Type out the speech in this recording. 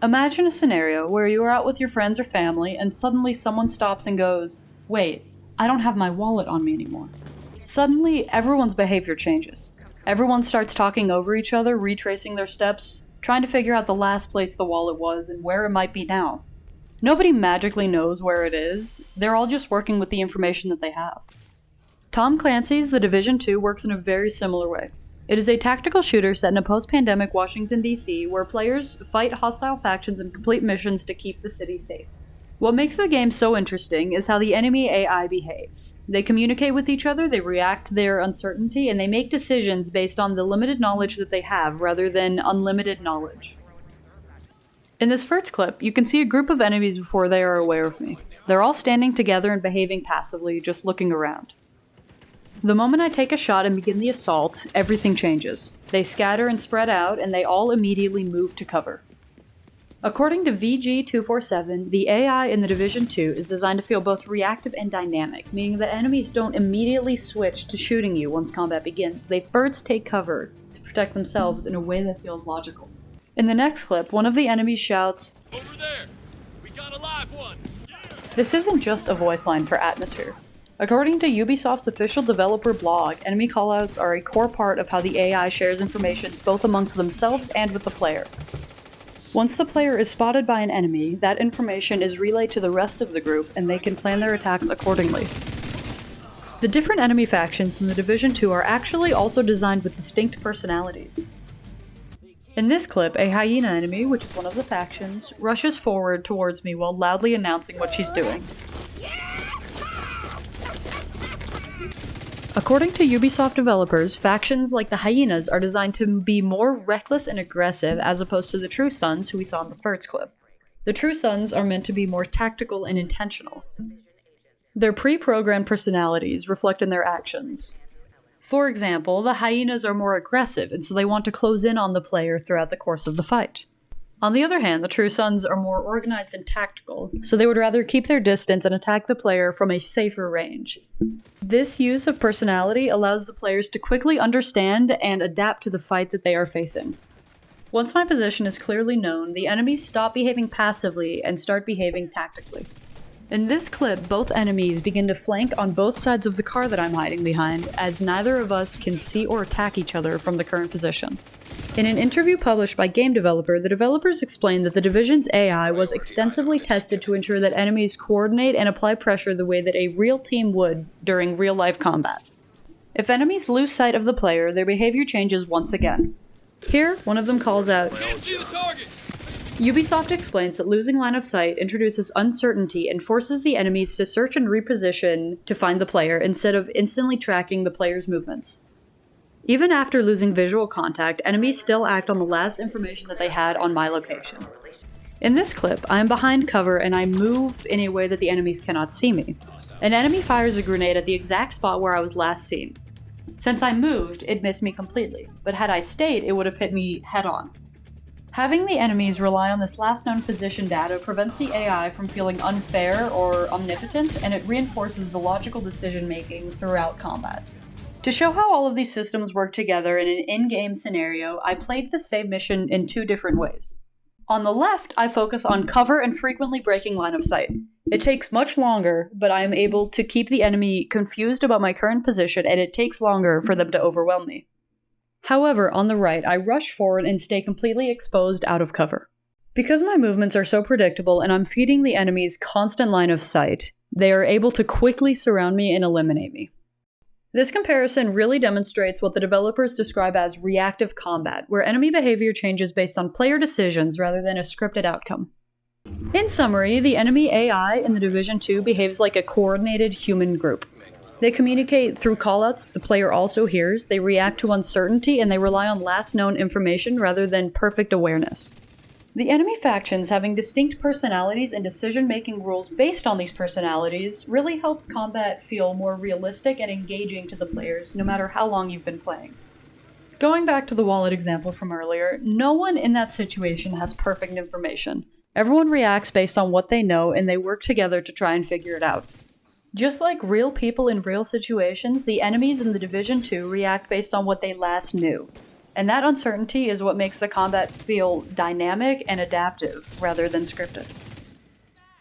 Imagine a scenario where you are out with your friends or family and suddenly someone stops and goes, "Wait, I don't have my wallet on me anymore." Suddenly, everyone's behavior changes. Everyone starts talking over each other, retracing their steps, trying to figure out the last place the wallet was and where it might be now. Nobody magically knows where it is, they're all just working with the information that they have. Tom Clancy's The Division 2 works in a very similar way. It is a tactical shooter set in a post-pandemic Washington, D.C., where players fight hostile factions and complete missions to keep the city safe. What makes the game so interesting is how the enemy AI behaves. They communicate with each other, they react to their uncertainty, and they make decisions based on the limited knowledge that they have rather than unlimited knowledge. In this first clip, you can see a group of enemies before they are aware of me. They're all standing together and behaving passively, just looking around. The moment I take a shot and begin the assault, everything changes. They scatter and spread out, and they all immediately move to cover. According to VG247, the AI in The Division 2 is designed to feel both reactive and dynamic, meaning that enemies don't immediately switch to shooting you once combat begins. They first take cover to protect themselves in a way that feels logical. In the next clip, one of the enemies shouts, "Over there! We got a live one!" This isn't just a voice line for atmosphere. According to Ubisoft's official developer blog, enemy callouts are a core part of how the AI shares information both amongst themselves and with the player. Once the player is spotted by an enemy, that information is relayed to the rest of the group and they can plan their attacks accordingly. The different enemy factions in The Division 2 are actually also designed with distinct personalities. In this clip, a hyena enemy, which is one of the factions, rushes forward towards me while loudly announcing what she's doing. According to Ubisoft developers, factions like the hyenas are designed to be more reckless and aggressive as opposed to the True Sons, who we saw in the first clip. The True Sons are meant to be more tactical and intentional. Their pre-programmed personalities reflect in their actions. For example, the hyenas are more aggressive, and so they want to close in on the player throughout the course of the fight. On the other hand, the True Sons are more organized and tactical, so they would rather keep their distance and attack the player from a safer range. This use of personality allows the players to quickly understand and adapt to the fight that they are facing. Once my position is clearly known, the enemies stop behaving passively and start behaving tactically. In this clip, both enemies begin to flank on both sides of the car that I'm hiding behind, as neither of us can see or attack each other from the current position. In an interview published by Game Developer, the developers explained that the Division's AI was extensively tested to ensure that enemies coordinate and apply pressure the way that a real team would during real-life combat. If enemies lose sight of the player, their behavior changes once again. Here, one of them calls out, "Can't see the target!" Ubisoft explains that losing line of sight introduces uncertainty and forces the enemies to search and reposition to find the player instead of instantly tracking the player's movements. Even after losing visual contact, enemies still act on the last information that they had on my location. In this clip, I am behind cover and I move in a way that the enemies cannot see me. An enemy fires a grenade at the exact spot where I was last seen. Since I moved, it missed me completely, but had I stayed, it would have hit me head-on. Having the enemies rely on this last known position data prevents the AI from feeling unfair or omnipotent, and it reinforces the logical decision-making throughout combat. To show how all of these systems work together in an in-game scenario, I played the same mission in two different ways. On the left, I focus on cover and frequently breaking line of sight. It takes much longer, but I am able to keep the enemy confused about my current position, and it takes longer for them to overwhelm me. However, on the right, I rush forward and stay completely exposed out of cover. Because my movements are so predictable and I'm feeding the enemies constant line of sight, they are able to quickly surround me and eliminate me. This comparison really demonstrates what the developers describe as reactive combat, where enemy behavior changes based on player decisions rather than a scripted outcome. In summary, the enemy AI in The Division 2 behaves like a coordinated human group. They communicate through callouts that the player also hears, they react to uncertainty, and they rely on last known information rather than perfect awareness. The enemy factions having distinct personalities and decision-making rules based on these personalities really helps combat feel more realistic and engaging to the players, no matter how long you've been playing. Going back to the wallet example from earlier, no one in that situation has perfect information. Everyone reacts based on what they know, and they work together to try and figure it out. Just like real people in real situations, the enemies in The Division 2 react based on what they last knew. And that uncertainty is what makes the combat feel dynamic and adaptive rather than scripted.